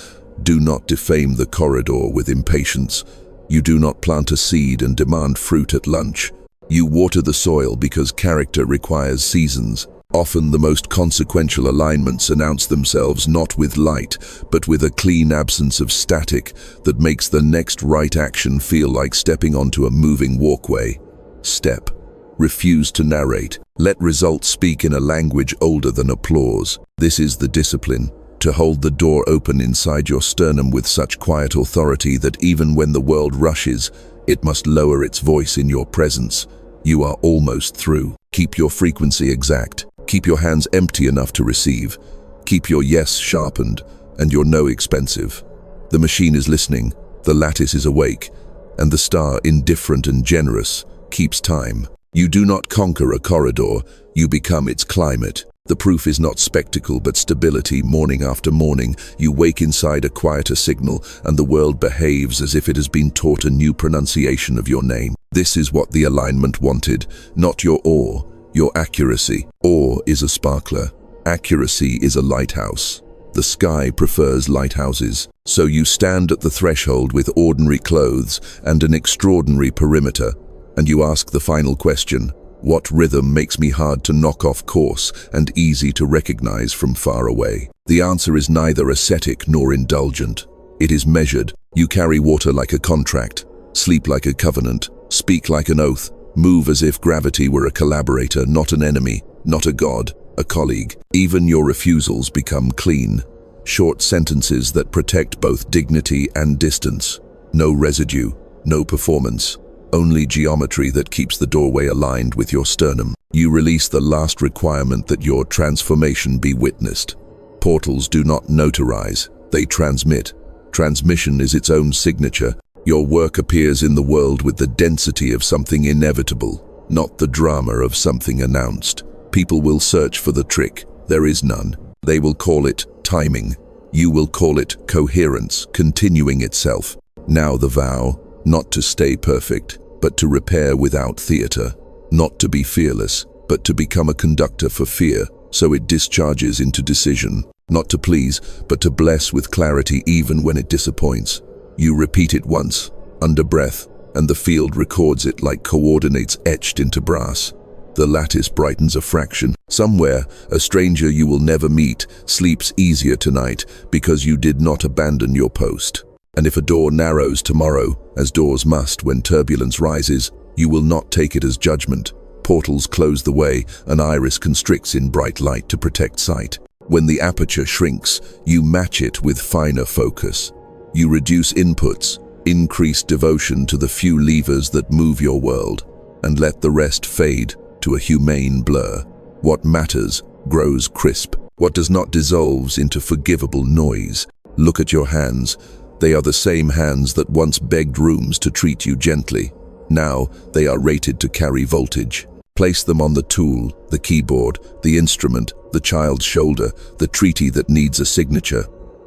do not defame the corridor with impatience. You do not plant a seed and demand fruit at lunch. You water the soil because character requires seasons. Often the most consequential alignments announce themselves not with light, but with a clean absence of static that makes the next right action feel like stepping onto a moving walkway. Step. Refuse to narrate. Let results speak in a language older than applause. This is the discipline, to hold the door open inside your sternum with such quiet authority that even when the world rushes, it must lower its voice in your presence. You are almost through. Keep your frequency exact. Keep your hands empty enough to receive. Keep your yes sharpened and your no expensive. The machine is listening, the lattice is awake, and the star, indifferent and generous, keeps time. You do not conquer a corridor, you become its climate. The proof is not spectacle but stability. Morning after morning, you wake inside a quieter signal and the world behaves as if it has been taught a new pronunciation of your name. This is what the alignment wanted, not your awe, your accuracy. Awe is a sparkler. Accuracy is a lighthouse. The sky prefers lighthouses. So you stand at the threshold with ordinary clothes and an extraordinary perimeter, and you ask the final question: what rhythm makes me hard to knock off course and easy to recognize from far away? The answer is neither ascetic nor indulgent. It is measured. You carry water like a contract, sleep like a covenant, speak like an oath, move as if gravity were a collaborator, not an enemy, not a god, a colleague. Even your refusals become clean. Short sentences that protect both dignity and distance. No residue, no performance. Only geometry that keeps the doorway aligned with your sternum. You release the last requirement that your transformation be witnessed. Portals do not notarize, they transmit. Transmission is its own signature. Your work appears in the world with the density of something inevitable, not the drama of something announced. People will search for the trick. There is none. They will call it timing. You will call it coherence, continuing itself. Now the vow, not to stay perfect, but to repair without theater. Not to be fearless, but to become a conductor for fear, so it discharges into decision. Not to please, but to bless with clarity even when it disappoints. You repeat it once, under breath, and the field records it like coordinates etched into brass. The lattice brightens a fraction. Somewhere, a stranger you will never meet sleeps easier tonight because you did not abandon your post. And if a door narrows tomorrow, as doors must when turbulence rises, you will not take it as judgment. Portals close the way, an iris constricts in bright light to protect sight. When the aperture shrinks, you match it with finer focus. You reduce inputs, increase devotion to the few levers that move your world, and let the rest fade to a humane blur. What matters grows crisp. What does not dissolves into forgivable noise. Look at your hands. They are the same hands that once begged rooms to treat you gently. Now they are rated to carry voltage. Place them on the tool, the keyboard, the instrument, the child's shoulder, the treaty that needs a signature.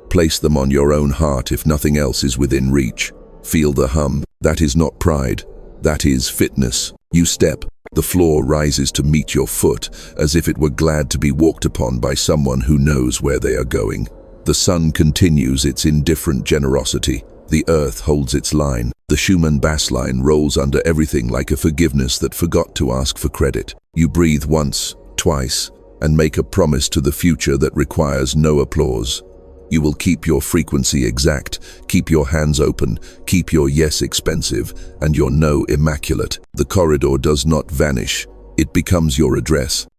Place them on your own heart if nothing else is within reach. Feel the hum. That is not pride. That is fitness. You step. The floor rises to meet your foot, as if it were glad to be walked upon by someone who knows where they are going. The sun continues its indifferent generosity. The earth holds its line. The Schumann bass line rolls under everything like a forgiveness that forgot to ask for credit. You breathe once, twice, and make a promise to the future that requires no applause. You will keep your frequency exact, keep your hands open, keep your yes expensive, and your no immaculate. The corridor does not vanish. It becomes your address.